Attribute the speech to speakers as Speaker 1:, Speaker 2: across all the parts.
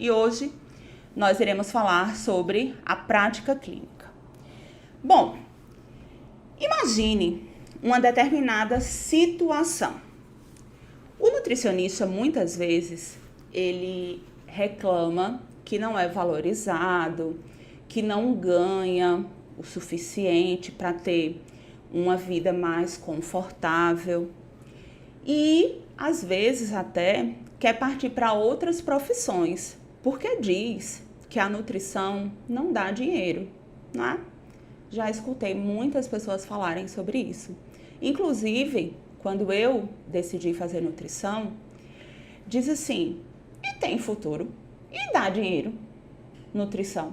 Speaker 1: e hoje nós iremos falar sobre a prática clínica. Bom, imagine uma determinada situação. O nutricionista, muitas vezes, ele reclama que não é valorizado, que não ganha o suficiente para ter uma vida mais confortável e, às vezes, até quer partir para outras profissões, porque diz que a nutrição não dá dinheiro, não é? Já escutei muitas pessoas falarem sobre isso. Inclusive, quando eu decidi fazer nutrição, diz assim, e tem futuro? E dá dinheiro? Nutrição.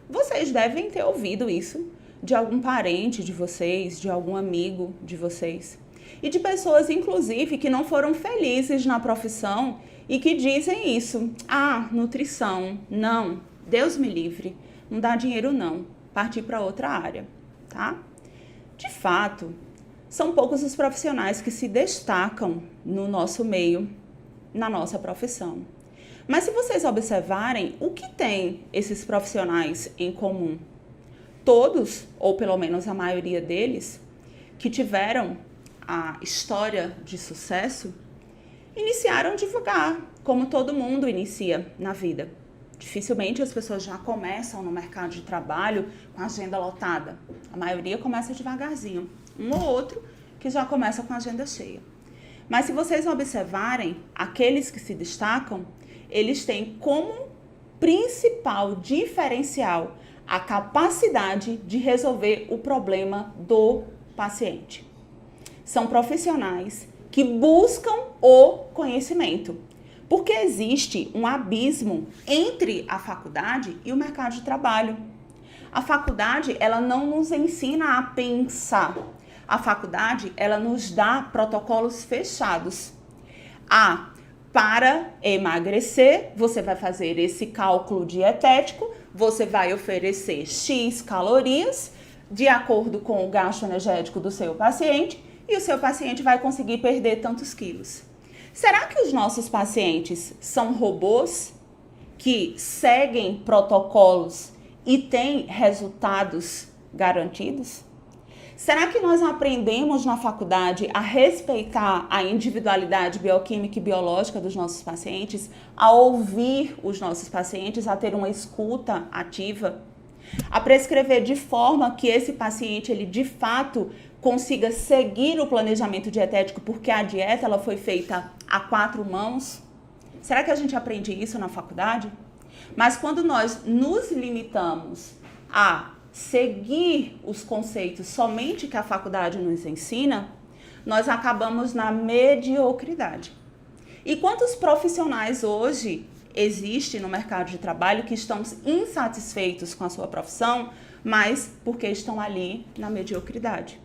Speaker 1: Vocês devem ter ouvido isso de algum parente de vocês, de algum amigo de vocês. E de pessoas, inclusive, que não foram felizes na profissão e que dizem isso. Ah, nutrição, não, Deus me livre, não dá dinheiro não, partir para outra área, tá? De fato, são poucos os profissionais que se destacam no nosso meio, na nossa profissão. Mas se vocês observarem, o que tem esses profissionais em comum? Todos, ou pelo menos a maioria deles, que tiveram a história de sucesso, iniciaram devagar, como todo mundo inicia na vida. Dificilmente as pessoas já começam no mercado de trabalho com a agenda lotada. A maioria começa devagarzinho. Um ou outro que já começa com a agenda cheia. Mas se vocês observarem, aqueles que se destacam, eles têm como principal diferencial a capacidade de resolver o problema do paciente. São profissionais que buscam o conhecimento, porque existe um abismo entre a faculdade e o mercado de trabalho. A faculdade, ela não nos ensina a pensar. A faculdade, ela nos dá protocolos fechados. Para emagrecer, você vai fazer esse cálculo dietético, você vai oferecer X calorias de acordo com o gasto energético do seu paciente e o seu paciente vai conseguir perder tantos quilos. Será que os nossos pacientes são robôs que seguem protocolos e têm resultados garantidos? Será que nós aprendemos na faculdade a respeitar a individualidade bioquímica e biológica dos nossos pacientes, a ouvir os nossos pacientes, a ter uma escuta ativa, a prescrever de forma que esse paciente, ele de fato consiga seguir o planejamento dietético porque a dieta ela foi feita a 4 mãos? Será que a gente aprende isso na faculdade? Mas quando nós nos limitamos a seguir os conceitos somente que a faculdade nos ensina, nós acabamos na mediocridade. E quantos profissionais hoje existem no mercado de trabalho que estão insatisfeitos com a sua profissão, mas porque estão ali na mediocridade?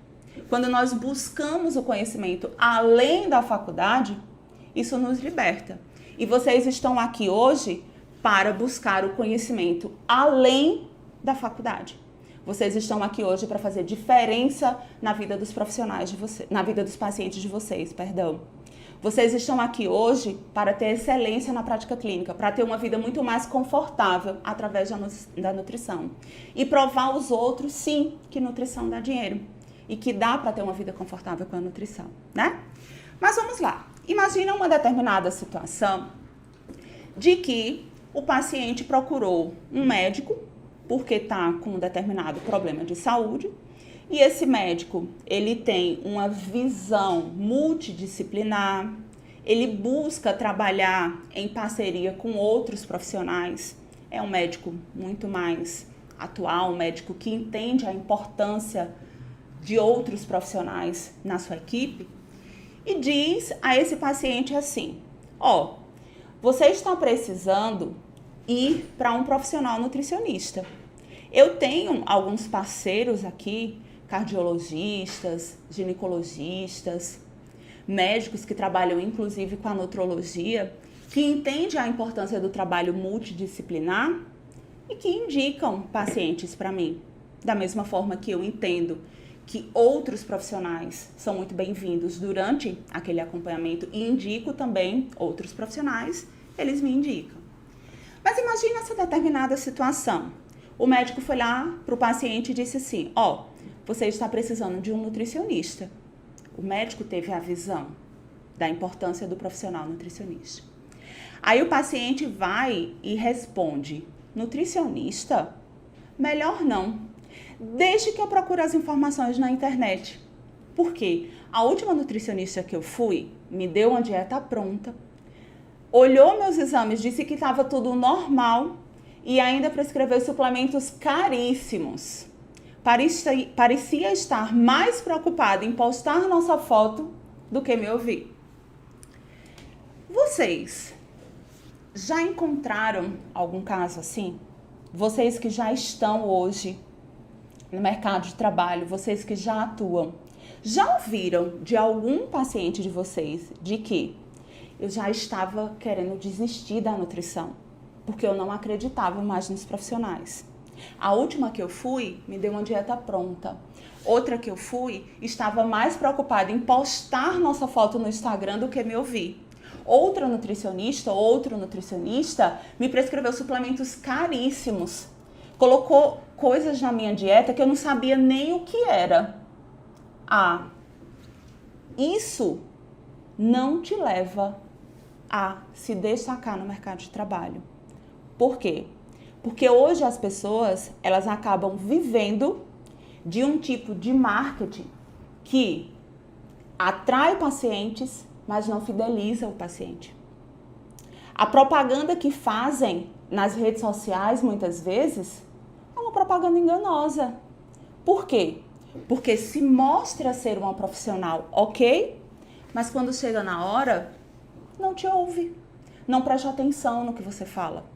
Speaker 1: Quando nós buscamos o conhecimento além da faculdade, isso nos liberta. E vocês estão aqui hoje para buscar o conhecimento além da faculdade. Vocês estão aqui hoje para fazer diferença na vida dos profissionais de vocês, na vida dos pacientes de vocês, perdão. Vocês estão aqui hoje para ter excelência na prática clínica, para ter uma vida muito mais confortável através da nutrição. E provar aos outros, sim, que nutrição dá dinheiro. E que dá para ter uma vida confortável com a nutrição, né? Mas vamos lá. Imagina uma determinada situação de que o paciente procurou um médico porque está com um determinado problema de saúde, e esse médico, ele tem uma visão multidisciplinar, ele busca trabalhar em parceria com outros profissionais, é um médico muito mais atual, um médico que entende a importância de outros profissionais na sua equipe, e diz a esse paciente assim, você está precisando ir para um profissional nutricionista. Eu tenho alguns parceiros aqui, cardiologistas, ginecologistas, médicos que trabalham inclusive com a nutrologia, que entendem a importância do trabalho multidisciplinar e que indicam pacientes para mim. Da mesma forma que eu entendo que outros profissionais são muito bem-vindos durante aquele acompanhamento e indico também outros profissionais, eles me indicam. Mas Imagina essa determinada situação. O médico foi lá para o paciente e disse assim, ó, você está precisando de um nutricionista. O médico teve a visão da importância do profissional nutricionista. Aí o paciente vai e responde, nutricionista? Melhor não. Deixe que eu procure as informações na internet. Por quê? A última nutricionista que eu fui me deu uma dieta pronta, olhou meus exames, disse que estava tudo normal e ainda prescreveu suplementos caríssimos. Parecia estar mais preocupada em postar nossa foto do que me ouvir. Vocês já encontraram algum caso assim? Vocês que já estão hoje no mercado de trabalho, vocês que já atuam, já ouviram de algum paciente de vocês de que eu já estava querendo desistir da nutrição, porque eu não acreditava mais nos profissionais? A última que eu fui me deu uma dieta pronta. Outra que eu fui estava mais preocupada em postar nossa foto no Instagram do que me ouvir. Outro nutricionista me prescreveu suplementos caríssimos. Colocou coisas na minha dieta que eu não sabia nem o que era. Isso não te leva a se destacar no mercado de trabalho. Por quê? Porque hoje as pessoas, elas acabam vivendo de um tipo de marketing que atrai pacientes, mas não fideliza o paciente. A propaganda que fazem nas redes sociais, muitas vezes, é uma propaganda enganosa. Por quê? Porque se mostra ser uma profissional, ok? Mas quando chega na hora, não te ouve, não presta atenção no que você fala.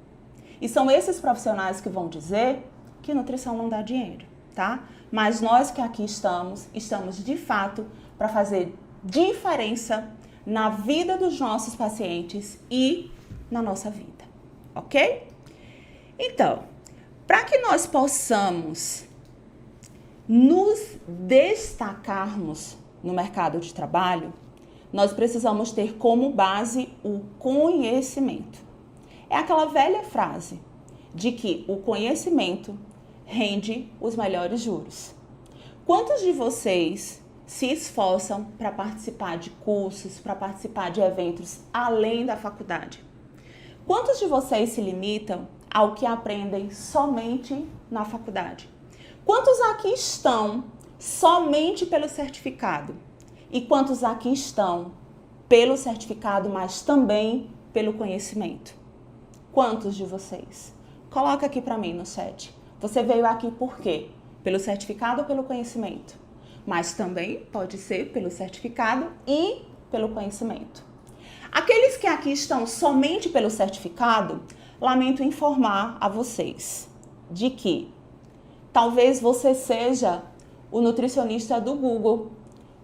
Speaker 1: E são esses profissionais que vão dizer que nutrição não dá dinheiro, tá? Mas nós que aqui estamos de fato para fazer diferença na vida dos nossos pacientes e na nossa vida, ok? Então, para que nós possamos nos destacarmos no mercado de trabalho, nós precisamos ter como base o conhecimento. É aquela velha frase de que o conhecimento rende os melhores juros. Quantos de vocês se esforçam para participar de cursos, para participar de eventos além da faculdade? Quantos de vocês se limitam ao que aprendem somente na faculdade? Quantos aqui estão somente pelo certificado? E quantos aqui estão pelo certificado, mas também pelo conhecimento? Quantos de vocês? Coloca aqui para mim no chat. Você veio aqui por quê? Pelo certificado ou pelo conhecimento? Mas também pode ser pelo certificado e pelo conhecimento. Aqueles que aqui estão somente pelo certificado, lamento informar a vocês de que talvez você seja o nutricionista do Google.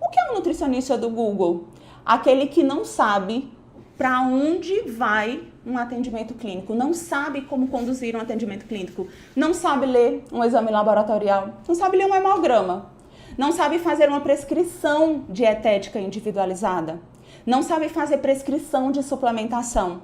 Speaker 1: O que é um nutricionista do Google? Aquele que não sabe para onde vai um atendimento clínico, não sabe como conduzir um atendimento clínico, não sabe ler um exame laboratorial, não sabe ler um hemograma, não sabe fazer uma prescrição dietética individualizada, não sabe fazer prescrição de suplementação.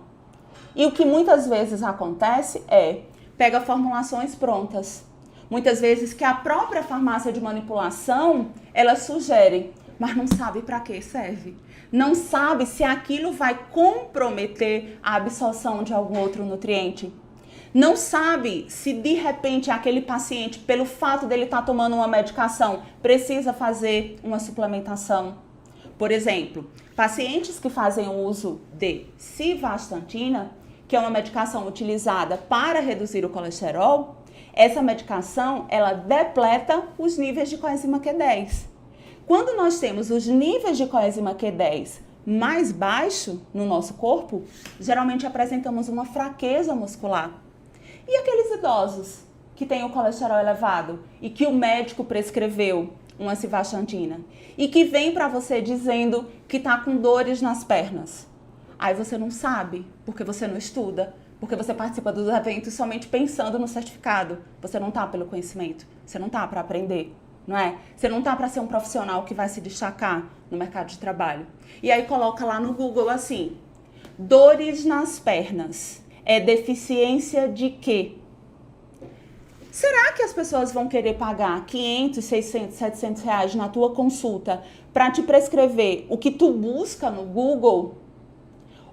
Speaker 1: E o que muitas vezes acontece é, pega formulações prontas, muitas vezes que a própria farmácia de manipulação, ela sugere, mas não sabe para que serve. Não sabe se aquilo vai comprometer a absorção de algum outro nutriente. Não sabe se de repente aquele paciente, pelo fato dele estar tomando uma medicação, precisa fazer uma suplementação. Por exemplo, pacientes que fazem uso de civastatina, que é uma medicação utilizada para reduzir o colesterol, essa medicação, ela depleta os níveis de coenzima Q10. Quando nós temos os níveis de coenzima Q10 mais baixo no nosso corpo, geralmente apresentamos uma fraqueza muscular. E aqueles idosos que têm o colesterol elevado e que o médico prescreveu uma civastatina e que vem para você dizendo que está com dores nas pernas. Aí você não sabe, porque você não estuda, porque você participa dos eventos somente pensando no certificado. Você não está pelo conhecimento, você não está para aprender. Não é? Você não tá para ser um profissional que vai se destacar no mercado de trabalho. E aí coloca lá no Google assim, dores nas pernas. É deficiência de quê? Será que as pessoas vão querer pagar 500, 600, 700 reais na tua consulta para te prescrever o que tu busca no Google?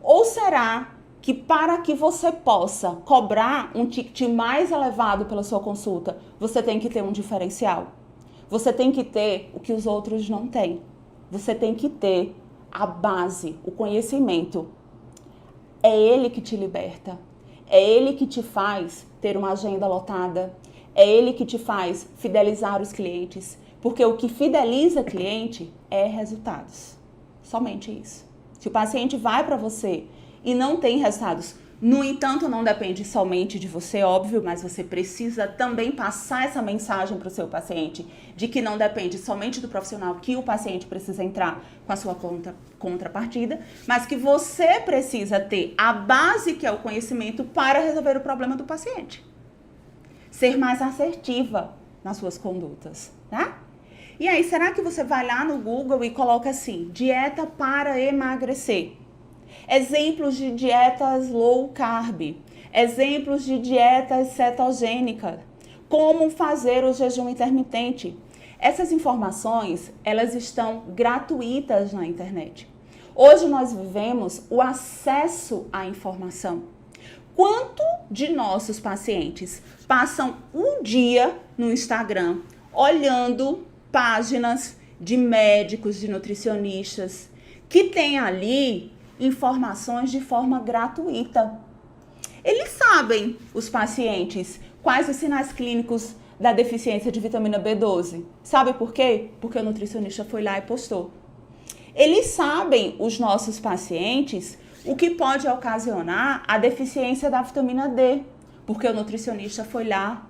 Speaker 1: Ou será que para que você possa cobrar um ticket mais elevado pela sua consulta, você tem que ter um diferencial? Você tem que ter o que os outros não têm. Você tem que ter a base, o conhecimento. É ele que te liberta. É ele que te faz ter uma agenda lotada. É ele que te faz fidelizar os clientes. Porque o que fideliza cliente é resultados. Somente isso. Se o paciente vai para você e não tem resultados, no entanto, não depende somente de você, óbvio, mas você precisa também passar essa mensagem para o seu paciente, de que não depende somente do profissional que o paciente precisa entrar com a sua contrapartida, mas que você precisa ter a base, que é o conhecimento, para resolver o problema do paciente. Ser mais assertiva nas suas condutas, tá? E aí, será que você vai lá no Google e coloca assim, dieta para emagrecer? Exemplos de dietas low carb, exemplos de dietas cetogênicas, como fazer o jejum intermitente. Essas informações, elas estão gratuitas na internet. Hoje nós vivemos o acesso à informação. Quanto de nossos pacientes passam um dia no Instagram olhando páginas de médicos, de nutricionistas, que tem ali informações de forma gratuita. Eles sabem, os pacientes, quais os sinais clínicos da deficiência de vitamina B12. Sabe por quê? Porque o nutricionista foi lá e postou. Eles sabem, os nossos pacientes, o que pode ocasionar a deficiência da vitamina D, porque o nutricionista foi lá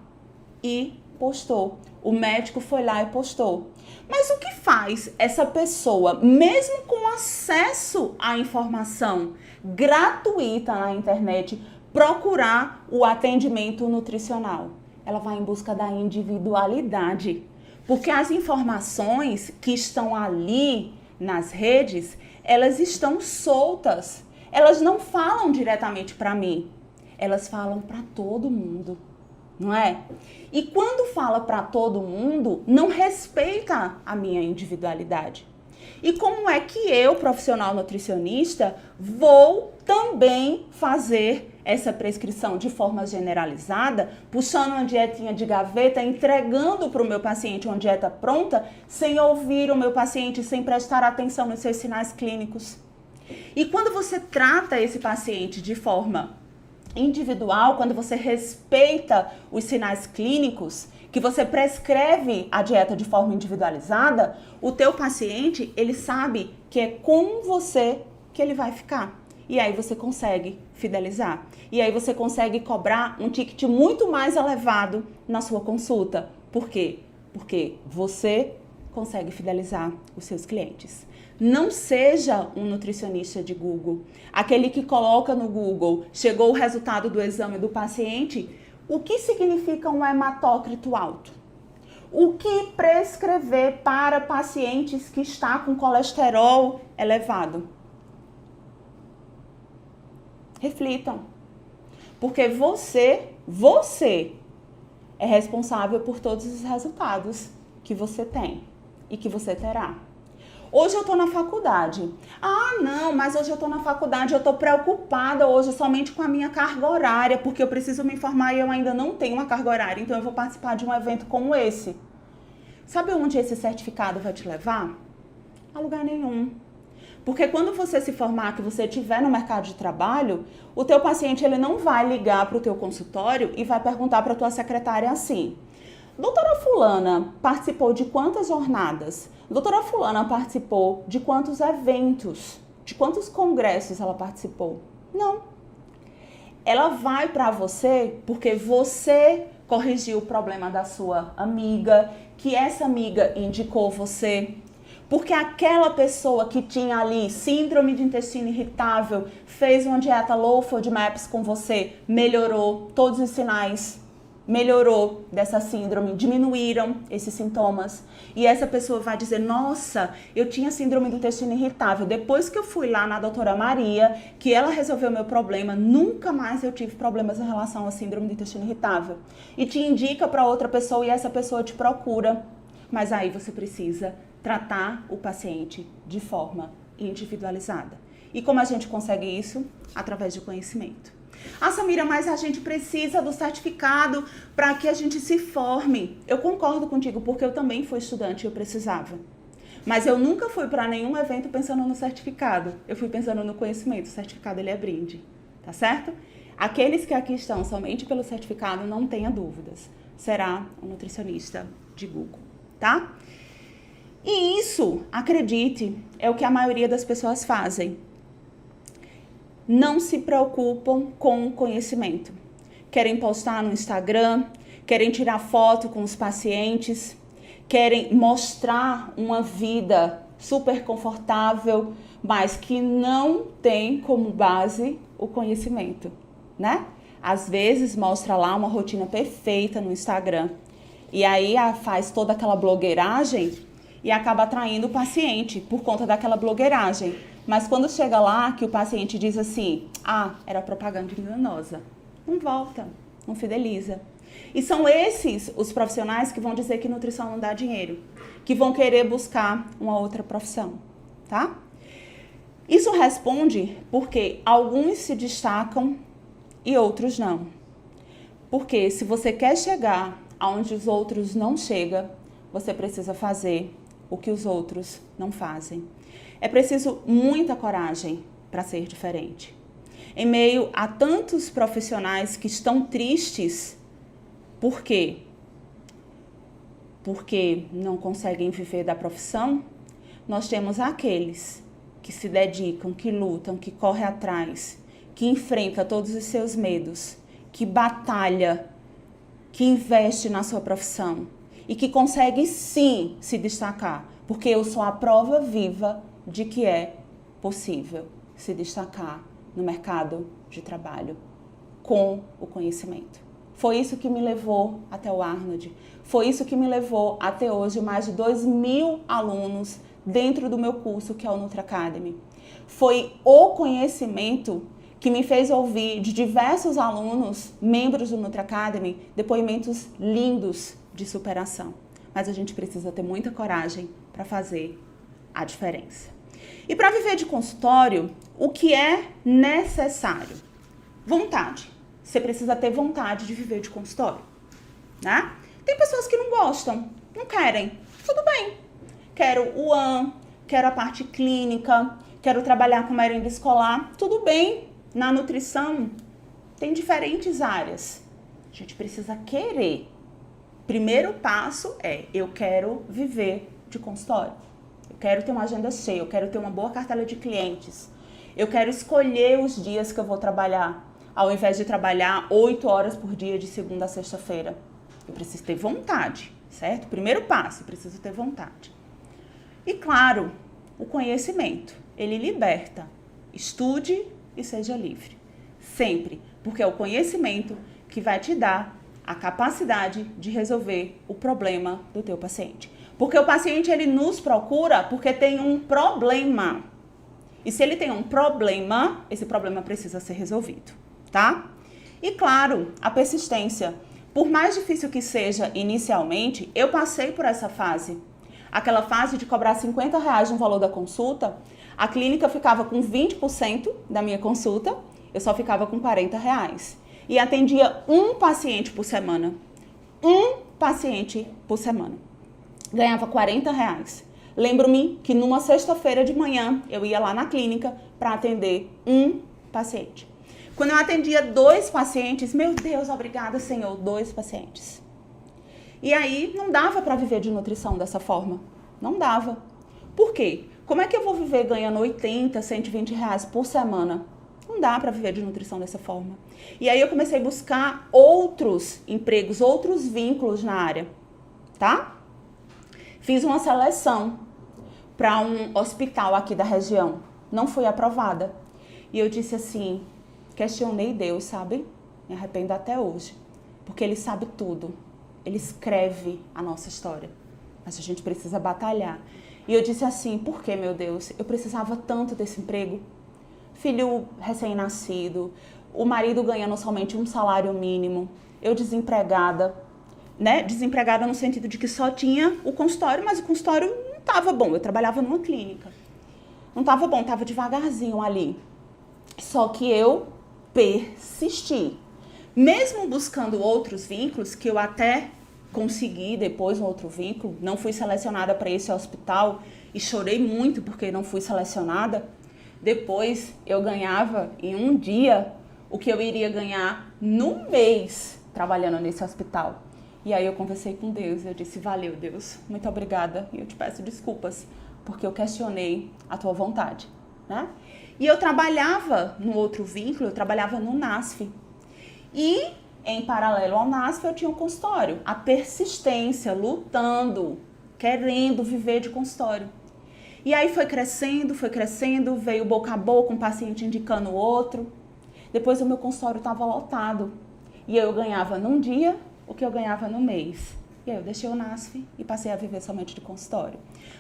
Speaker 1: e postou. O médico foi lá e postou. Mas o que faz essa pessoa, mesmo com acesso à informação gratuita na internet, procurar o atendimento nutricional? Ela vai em busca da individualidade. Porque as informações que estão ali nas redes, elas estão soltas. Elas não falam diretamente para mim. Elas falam para todo mundo. Não é? E quando fala para todo mundo, não respeita a minha individualidade. E como é que eu, profissional nutricionista, vou também fazer essa prescrição de forma generalizada, puxando uma dietinha de gaveta, entregando para o meu paciente uma dieta pronta, sem ouvir o meu paciente, sem prestar atenção nos seus sinais clínicos? E quando você trata esse paciente de forma individual, quando você respeita os sinais clínicos, que você prescreve a dieta de forma individualizada, o teu paciente, ele sabe que é com você que ele vai ficar. E aí você consegue fidelizar. E aí você consegue cobrar um ticket muito mais elevado na sua consulta. Por quê? Porque você consegue fidelizar os seus clientes. Não seja um nutricionista de Google, aquele que coloca no Google, chegou o resultado do exame do paciente, o que significa um hematócrito alto? O que prescrever para pacientes que está com colesterol elevado? Reflitam, porque você é responsável por todos os resultados que você tem e que você terá. Hoje eu estou na faculdade. Ah, não, mas hoje eu estou na faculdade, eu estou preocupada hoje somente com a minha carga horária, porque eu preciso me informar e eu ainda não tenho uma carga horária, então eu vou participar de um evento como esse. Sabe onde esse certificado vai te levar? A lugar nenhum. Porque quando você se formar, que você estiver no mercado de trabalho, o teu paciente ele não vai ligar para o teu consultório e vai perguntar para a tua secretária assim: doutora fulana participou de quantas jornadas? Doutora fulana participou de quantos eventos? De quantos congressos ela participou? Não. Ela vai para você porque você corrigiu o problema da sua amiga, que essa amiga indicou você. Porque aquela pessoa que tinha ali síndrome de intestino irritável, fez uma dieta low FODMAPs com você, melhorou todos os sinais. melhorou dessa síndrome, diminuíram esses sintomas. E essa pessoa vai dizer, nossa, eu tinha síndrome do intestino irritável. Depois que eu fui lá na doutora Maria, que ela resolveu meu problema, nunca mais eu tive problemas em relação à síndrome do intestino irritável. E te indica para outra pessoa e essa pessoa te procura. Mas aí você precisa tratar o paciente de forma individualizada. E como a gente consegue isso? Através de conhecimento. Ah, Samira, mas a gente precisa do certificado para que a gente se forme. Eu concordo contigo, porque eu também fui estudante e eu precisava. Mas eu nunca fui para nenhum evento pensando no certificado. Eu fui pensando no conhecimento. O certificado, ele é brinde, tá certo? Aqueles que aqui estão somente pelo certificado, não tenha dúvidas. Será um nutricionista de Google, tá? E isso, acredite, é o que a maioria das pessoas fazem. Não se preocupam com o conhecimento. Querem postar no Instagram, querem tirar foto com os pacientes, querem mostrar uma vida super confortável, mas que não tem como base o conhecimento, né? Às vezes mostra lá uma rotina perfeita no Instagram e aí faz toda aquela blogueiragem e acaba atraindo o paciente por conta daquela blogueiragem. Mas quando chega lá que o paciente diz assim, ah, era propaganda enganosa, não volta, não fideliza. E são esses os profissionais que vão dizer que nutrição não dá dinheiro, que vão querer buscar uma outra profissão, tá? Isso responde porque alguns se destacam e outros não. Porque se você quer chegar aonde os outros não chegam, você precisa fazer o que os outros não fazem. É preciso muita coragem para ser diferente. Em meio a tantos profissionais que estão tristes, por quê? Porque não conseguem viver da profissão, nós temos aqueles que se dedicam, que lutam, que correm atrás, que enfrentam todos os seus medos, que batalha, que investe na sua profissão e que consegue sim se destacar, porque eu sou a prova viva de que é possível se destacar no mercado de trabalho com o conhecimento. Foi isso que me levou até o Arnold, foi isso que me levou até hoje mais de 2.000 alunos dentro do meu curso, que é o Nutri Academy. Foi o conhecimento que me fez ouvir de diversos alunos, membros do Nutri Academy, depoimentos lindos de superação. Mas a gente precisa ter muita coragem para fazer a diferença. E para viver de consultório, o que é necessário? Vontade. Você precisa ter vontade de viver de consultório, né? Tem pessoas que não gostam, não querem. Tudo bem. Quero o AN, quero a parte clínica, quero trabalhar com merenda escolar. Tudo bem. Na nutrição, tem diferentes áreas. A gente precisa querer. Primeiro passo é, eu quero viver de consultório. Eu quero ter uma agenda cheia, eu quero ter uma boa cartela de clientes. Eu quero escolher os dias que eu vou trabalhar, ao invés de trabalhar 8 horas por dia de segunda a sexta-feira. Eu preciso ter vontade, certo? Primeiro passo, eu preciso ter vontade. E claro, o conhecimento, ele liberta. Estude e seja livre. Sempre, porque é o conhecimento que vai te dar a capacidade de resolver o problema do teu paciente. Porque o paciente, ele nos procura porque tem um problema. E se ele tem um problema, esse problema precisa ser resolvido, tá? E claro, a persistência. Por mais difícil que seja inicialmente, eu passei por essa fase. Aquela fase de cobrar R$50 no valor da consulta, a clínica ficava com 20% da minha consulta, eu só ficava com R$40. E atendia um paciente por semana. Um paciente por semana. Ganhava R$40. Lembro-me que numa sexta-feira de manhã eu ia lá na clínica para atender um paciente. Quando eu atendia 2 pacientes, meu Deus, obrigada, Senhor, 2 pacientes. E aí não dava para viver de nutrição dessa forma. Não dava. Por quê? Como é que eu vou viver ganhando 80, R$120 por semana? Não dá para viver de nutrição dessa forma. E aí eu comecei a buscar outros empregos, outros vínculos na área, tá? Fiz uma seleção para um hospital aqui da região. Não fui aprovada. E eu disse assim, questionei Deus, sabe? Me arrependo até hoje. porque Ele sabe tudo. Ele escreve a nossa história, mas a gente precisa batalhar. E eu disse assim, por que, meu Deus? Eu precisava tanto desse emprego. Filho recém-nascido, o marido ganhando somente um salário mínimo, eu desempregada, né? Desempregada no sentido de que só tinha o consultório, mas o consultório não estava bom. Eu trabalhava numa clínica. Não estava bom, estava devagarzinho ali. Só que eu persisti. Mesmo buscando outros vínculos, que eu até consegui depois um outro vínculo, não fui selecionada para esse hospital e chorei muito porque não fui selecionada. Depois eu ganhava em um dia o que eu iria ganhar no mês trabalhando nesse hospital. E aí eu conversei com Deus, eu disse, valeu Deus, muito obrigada e eu te peço desculpas porque eu questionei a tua vontade, né? E eu trabalhava no outro vínculo, eu trabalhava no NASF. E, em paralelo ao NASF, eu tinha um consultório. A persistência, lutando, querendo viver de consultório. E aí foi crescendo, veio boca a boca, um paciente indicando o outro. Depois o meu consultório estava lotado. E eu ganhava num dia o que eu ganhava no mês. E aí eu deixei o NASF e passei a viver somente de consultório.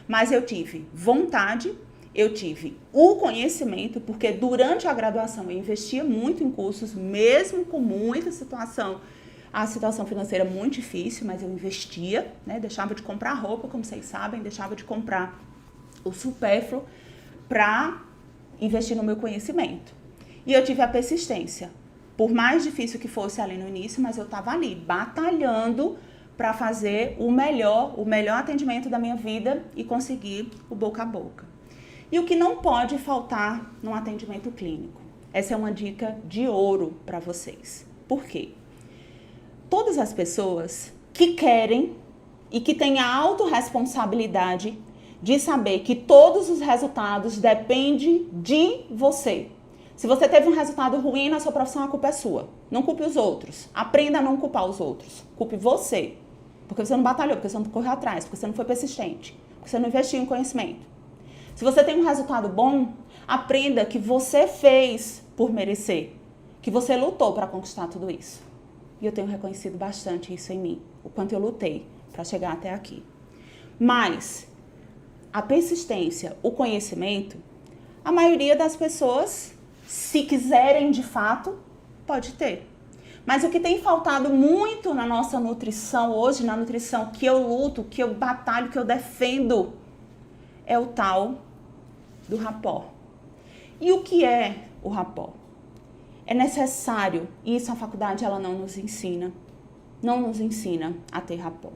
Speaker 1: Mas eu tive vontade, eu tive o conhecimento, porque durante a graduação eu investia muito em cursos, mesmo com muita situação, a situação financeira muito difícil, mas eu investia, né? Deixava de comprar roupa, como vocês sabem, deixava de comprar o supérfluo para investir no meu conhecimento. E eu tive a persistência. Por mais difícil que fosse ali no início, mas eu estava ali, batalhando para fazer o melhor atendimento da minha vida e conseguir o boca a boca. E o que não pode faltar num atendimento clínico? Essa é uma dica de ouro para vocês. Por quê? Todas as pessoas que querem e que têm a autorresponsabilidade de saber que todos os resultados dependem de você. Se você teve um resultado ruim na sua profissão, a culpa é sua. Não culpe os outros. Aprenda a não culpar os outros. Culpe você. Porque você não batalhou, porque você não correu atrás, porque você não foi persistente, porque você não investiu em conhecimento. Se você tem um resultado bom, aprenda que você fez por merecer, que você lutou para conquistar tudo isso. E eu tenho reconhecido bastante isso em mim, o quanto eu lutei para chegar até aqui. Mas a persistência, o conhecimento, a maioria das pessoas, se quiserem de fato, pode ter. Mas o que tem faltado muito na nossa nutrição hoje, na nutrição que eu luto, que eu batalho, que eu defendo, é o tal do rapó. E o que é o rapó? É necessário, e isso a faculdade ela não nos ensina a ter rapó.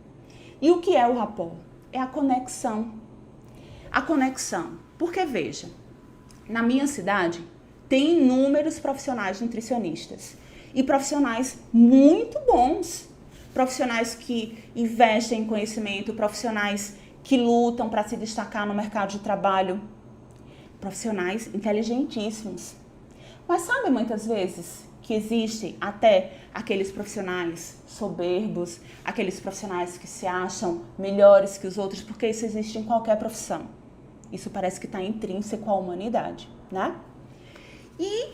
Speaker 1: E o que é o rapó? É a conexão. A conexão. Porque veja, na minha cidade tem inúmeros profissionais nutricionistas. E profissionais muito bons, profissionais que investem em conhecimento, profissionais que lutam para se destacar no mercado de trabalho, profissionais inteligentíssimos. Mas sabe muitas vezes que existem até aqueles profissionais soberbos, aqueles profissionais que se acham melhores que os outros, porque isso existe em qualquer profissão. Isso parece que está intrínseco à humanidade, né? E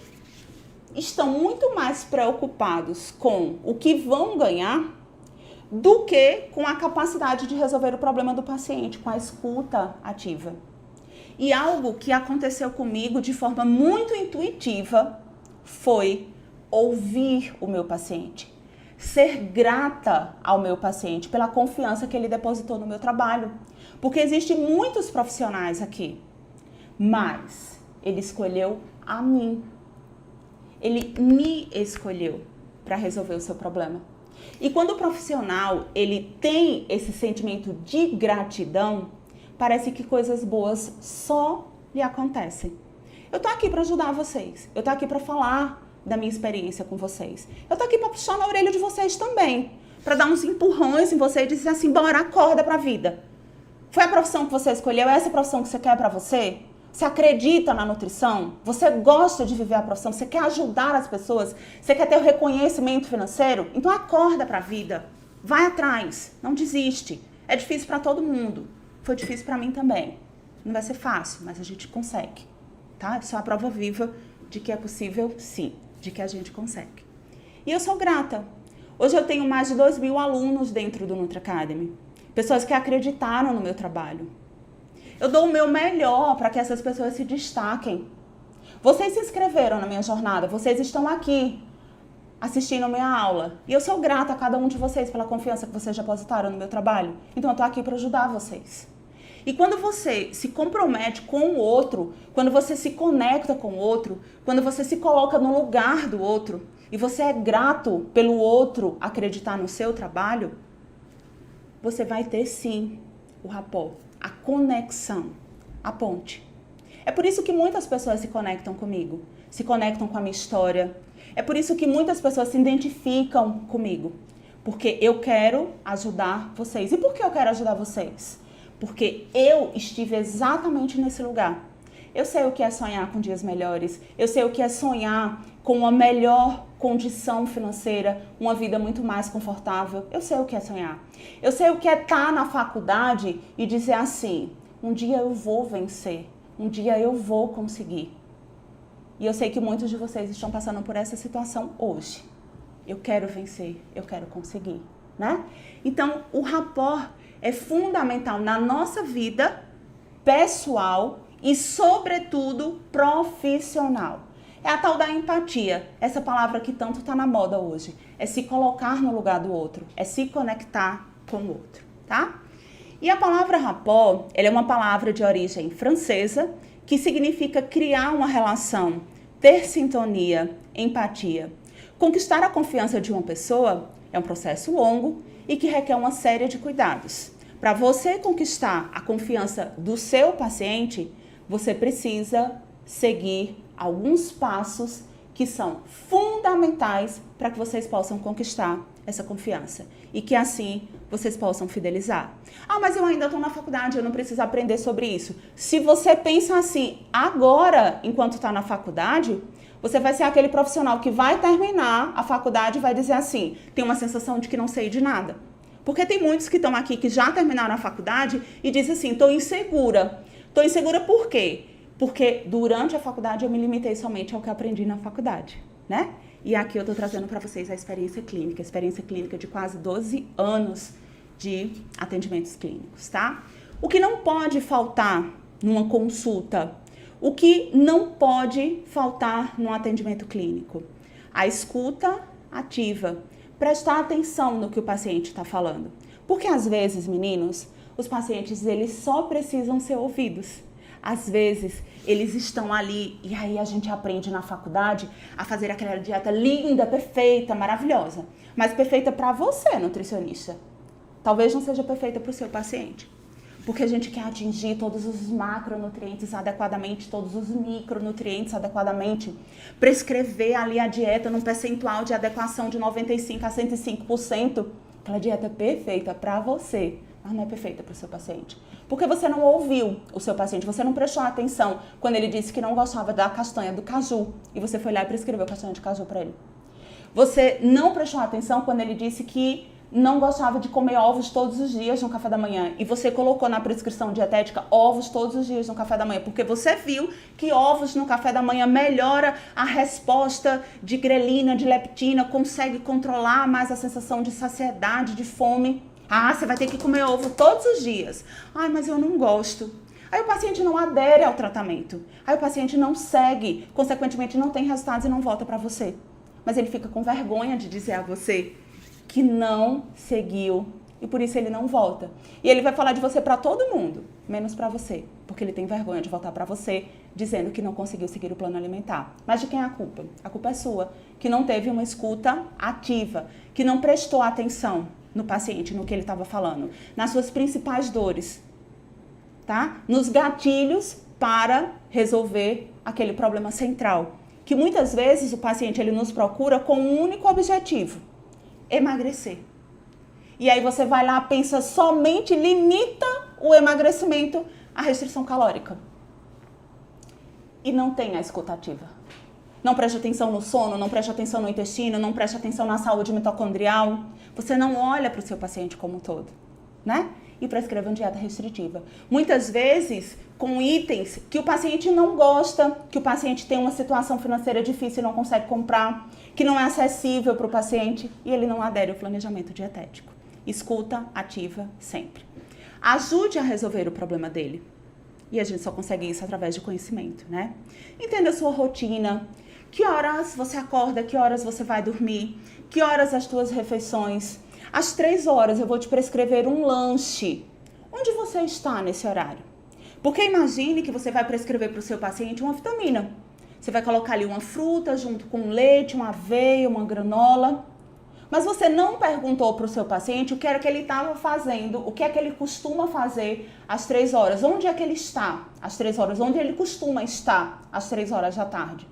Speaker 1: estão muito mais preocupados com o que vão ganhar do que com a capacidade de resolver o problema do paciente, com a escuta ativa. E algo que aconteceu comigo de forma muito intuitiva foi ouvir o meu paciente, ser grata ao meu paciente pela confiança que ele depositou no meu trabalho. Porque existem muitos profissionais aqui, mas ele escolheu a mim. Ele me escolheu para resolver o seu problema. E quando o profissional ele tem esse sentimento de gratidão, parece que coisas boas só lhe acontecem. Eu tô aqui para ajudar vocês. Eu tô aqui para falar da minha experiência com vocês. Eu tô aqui para puxar na orelha de vocês também, para dar uns empurrões em você e dizer assim, bora, acorda para a vida. Foi a profissão que você escolheu? É essa profissão que você quer para você? Você acredita na nutrição? Você gosta de viver a profissão? Você quer ajudar as pessoas? Você quer ter o reconhecimento financeiro? Então acorda para a vida. Vai atrás. Não desiste. É difícil para todo mundo. Foi difícil para mim também. Não vai ser fácil, mas a gente consegue. Tá? Isso é a prova viva de que é possível, sim. De que a gente consegue. E eu sou grata. Hoje eu tenho mais de 2.000 alunos dentro do Nutri Academy. Pessoas que acreditaram no meu trabalho. Eu dou o meu melhor para que essas pessoas se destaquem. Vocês se inscreveram na minha jornada, vocês estão aqui assistindo a minha aula. E eu sou grata a cada um de vocês pela confiança que vocês depositaram no meu trabalho. Então eu tô aqui para ajudar vocês. E quando você se compromete com o outro, quando você se conecta com o outro, quando você se coloca no lugar do outro, e você é grato pelo outro acreditar no seu trabalho, você vai ter sim o rapport, a conexão, a ponte. É por isso que muitas pessoas se conectam comigo, se conectam com a minha história. É por isso que muitas pessoas se identificam comigo, porque eu quero ajudar vocês. E por que eu quero ajudar vocês? Porque eu estive exatamente nesse lugar. Eu sei o que é sonhar com dias melhores, eu sei o que é sonhar com uma melhor condição financeira, uma vida muito mais confortável. Eu sei o que é sonhar. Eu sei o que é estar na faculdade e dizer assim, um dia eu vou vencer, um dia eu vou conseguir. E eu sei que muitos de vocês estão passando por essa situação hoje. Eu quero vencer, eu quero conseguir, né? Então, o rapport é fundamental na nossa vida pessoal e, sobretudo, profissional. É a tal da empatia, essa palavra que tanto está na moda hoje. É se colocar no lugar do outro, é se conectar com o outro, tá? E a palavra rapport, ela é uma palavra de origem francesa que significa criar uma relação, ter sintonia, empatia. Conquistar a confiança de uma pessoa é um processo longo e que requer uma série de cuidados. Para você conquistar a confiança do seu paciente, você precisa seguir alguns passos que são fundamentais para que vocês possam conquistar essa confiança e que assim vocês possam fidelizar. Ah, mas eu ainda estou na faculdade, eu não preciso aprender sobre isso. Se você pensa assim agora, enquanto está na faculdade, você vai ser aquele profissional que vai terminar a faculdade e vai dizer assim, tem uma sensação de que não sei de nada. Porque tem muitos que estão aqui que já terminaram a faculdade e dizem assim, estou insegura. Estou insegura por quê? Porque durante a faculdade eu me limitei somente ao que aprendi na faculdade, né? E aqui eu estou trazendo para vocês a experiência clínica de quase 12 anos de atendimentos clínicos, tá? O que não pode faltar numa consulta? O que não pode faltar num atendimento clínico? A escuta ativa. Prestar atenção no que o paciente está falando. Porque às vezes, meninos, os pacientes eles só precisam ser ouvidos. Às vezes, eles estão ali e aí a gente aprende na faculdade a fazer aquela dieta linda, perfeita, maravilhosa. Mas perfeita para você, nutricionista. Talvez não seja perfeita para o seu paciente. Porque a gente quer atingir todos os macronutrientes adequadamente, todos os micronutrientes adequadamente. Prescrever ali a dieta num percentual de adequação de 95% a 105%. Aquela dieta é perfeita para você, mas não é perfeita para o seu paciente. Porque você não ouviu o seu paciente, você não prestou atenção quando ele disse que não gostava da castanha do caju. E você foi lá e prescreveu castanha de caju para ele. Você não prestou atenção quando ele disse que não gostava de comer ovos todos os dias no café da manhã. E você colocou na prescrição dietética ovos todos os dias no café da manhã. Porque você viu que ovos no café da manhã melhora a resposta de grelina, de leptina, consegue controlar mais a sensação de saciedade, de fome. Ah, você vai ter que comer ovo todos os dias. Ai, mas eu não gosto. Aí o paciente não adere ao tratamento. Aí o paciente não segue, consequentemente não tem resultados e não volta para você. Mas ele fica com vergonha de dizer a você que não seguiu e por isso ele não volta. E ele vai falar de você para todo mundo, menos para você, porque ele tem vergonha de voltar para você dizendo que não conseguiu seguir o plano alimentar. Mas de quem é a culpa? A culpa é sua, que não teve uma escuta ativa, que não prestou atenção no paciente, no que ele estava falando, nas suas principais dores, tá? Nos gatilhos para resolver aquele problema central, que muitas vezes o paciente ele nos procura com um único objetivo: emagrecer. E aí você vai lá, pensa somente, limita o emagrecimento à restrição calórica. E não tem a escuta ativa. Não preste atenção no sono, não preste atenção no intestino, não preste atenção na saúde mitocondrial. Você não olha para o seu paciente como um todo, né? e prescreva uma dieta restritiva. Muitas vezes com itens que o paciente não gosta, que o paciente tem uma situação financeira difícil e não consegue comprar, que não é acessível para o paciente e ele não adere ao planejamento dietético. Escuta ativa sempre. Ajude a resolver o problema dele. E a gente só consegue isso através de conhecimento, né? Entenda a sua rotina. Que horas você acorda, que horas você vai dormir, que horas as tuas refeições. Às 3 horas eu vou te prescrever um lanche. Onde você está nesse horário? Porque imagine que você vai prescrever para o seu paciente uma vitamina. Você vai colocar ali uma fruta junto com leite, uma aveia, uma granola. Mas você não perguntou para o seu paciente o que era que ele estava fazendo, o que é que ele costuma fazer às 3 horas. Onde é que ele está às 3 horas? Onde ele costuma estar às 3 horas da tarde?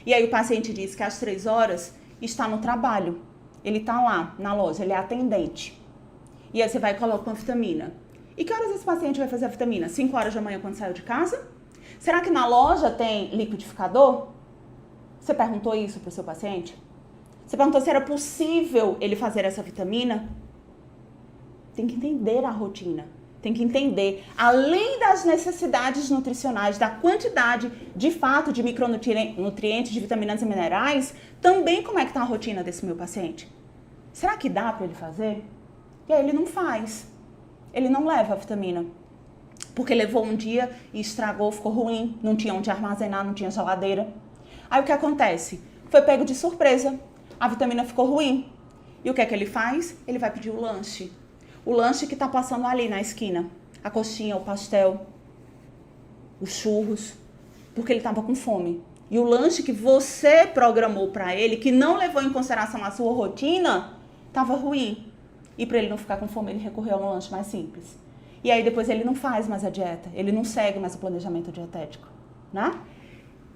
Speaker 1: E aí o paciente diz que às 3 horas está no trabalho. Ele está lá na loja, ele é atendente. E aí você vai e coloca uma vitamina. E que horas esse paciente vai fazer a vitamina? 5 horas da manhã quando saiu de casa? Será que na loja tem liquidificador? Você perguntou isso para o seu paciente? Você perguntou se era possível ele fazer essa vitamina? Tem que entender a rotina. Tem que entender, além das necessidades nutricionais, da quantidade de fato de micronutrientes, de vitaminas e minerais, também como é que está a rotina desse meu paciente. Será que dá para ele fazer? E aí ele não faz. Ele não leva a vitamina. Porque levou um dia e estragou, ficou ruim, não tinha onde armazenar, não tinha geladeira. Aí o que acontece? Foi pego de surpresa. A vitamina ficou ruim. E o que é que ele faz? Ele vai pedir o lanche. O lanche que está passando ali na esquina. A coxinha, o pastel, os churros. Porque ele estava com fome. E o lanche que você programou para ele, que não levou em consideração a sua rotina, estava ruim. E para ele não ficar com fome, ele recorreu a um lanche mais simples. E aí depois ele não faz mais a dieta. Ele não segue mais o planejamento dietético. Né?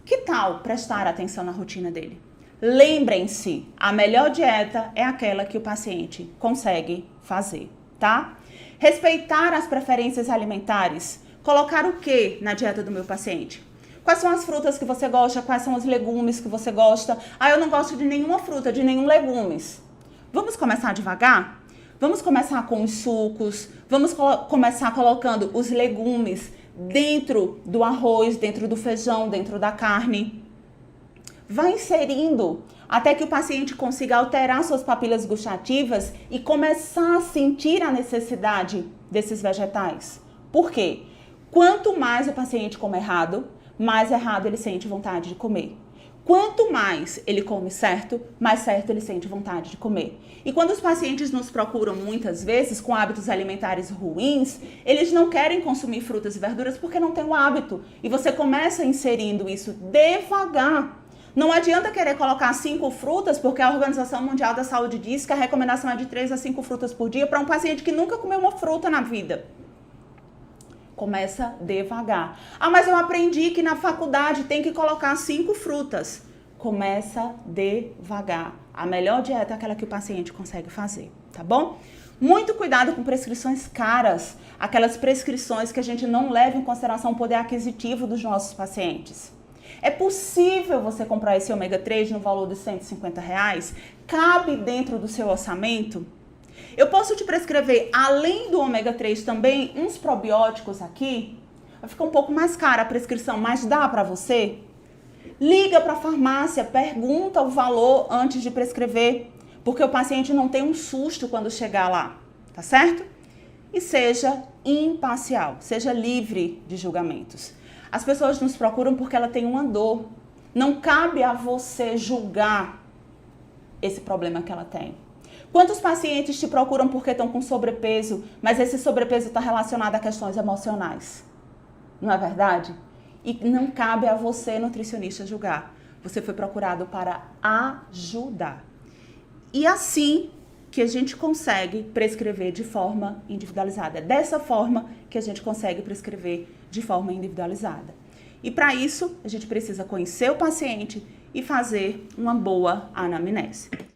Speaker 1: Que tal prestar atenção na rotina dele? Lembrem-se, a melhor dieta é aquela que o paciente consegue fazer, tá? Respeitar as preferências alimentares. Colocar o que na dieta do meu paciente? Quais são as frutas que você gosta? Quais são os legumes que você gosta? Ah, eu não gosto de nenhuma fruta, de nenhum legumes. Vamos começar devagar? Vamos começar com os sucos, vamos começar colocando os legumes dentro do arroz, dentro do feijão, dentro da carne. Vai inserindo até que o paciente consiga alterar suas papilas gustativas e começar a sentir a necessidade desses vegetais. Por quê? Quanto mais o paciente come errado, mais errado ele sente vontade de comer. Quanto mais ele come certo, mais certo ele sente vontade de comer. E quando os pacientes nos procuram muitas vezes com hábitos alimentares ruins, eles não querem consumir frutas e verduras porque não têm o hábito. E você começa inserindo isso devagar. Não adianta querer colocar 5 frutas, porque a Organização Mundial da Saúde diz que a recomendação é de 3 a 5 frutas por dia para um paciente que nunca comeu uma fruta na vida. Começa devagar. Ah, mas eu aprendi que na faculdade tem que colocar 5 frutas. Começa devagar. A melhor dieta é aquela que o paciente consegue fazer, tá bom? Muito cuidado com prescrições caras, aquelas prescrições que a gente não leva em consideração o poder aquisitivo dos nossos pacientes. É possível você comprar esse ômega 3 no valor de R$150? Cabe dentro do seu orçamento? Eu posso te prescrever, além do ômega 3, também uns probióticos aqui? Vai ficar um pouco mais cara a prescrição, mas dá para você? Liga para a farmácia, pergunta o valor antes de prescrever, porque o paciente não tem um susto quando chegar lá, tá certo? E seja imparcial, seja livre de julgamentos. As pessoas nos procuram porque ela tem uma dor. Não cabe a você julgar esse problema que ela tem. Quantos pacientes te procuram porque estão com sobrepeso, mas esse sobrepeso está relacionado a questões emocionais? Não é verdade? E não cabe a você, nutricionista, julgar. Você foi procurado para ajudar. E assim que a gente consegue prescrever de forma individualizada. É dessa forma que a gente consegue prescrever de forma individualizada. E para isso, a gente precisa conhecer o paciente e fazer uma boa anamnese.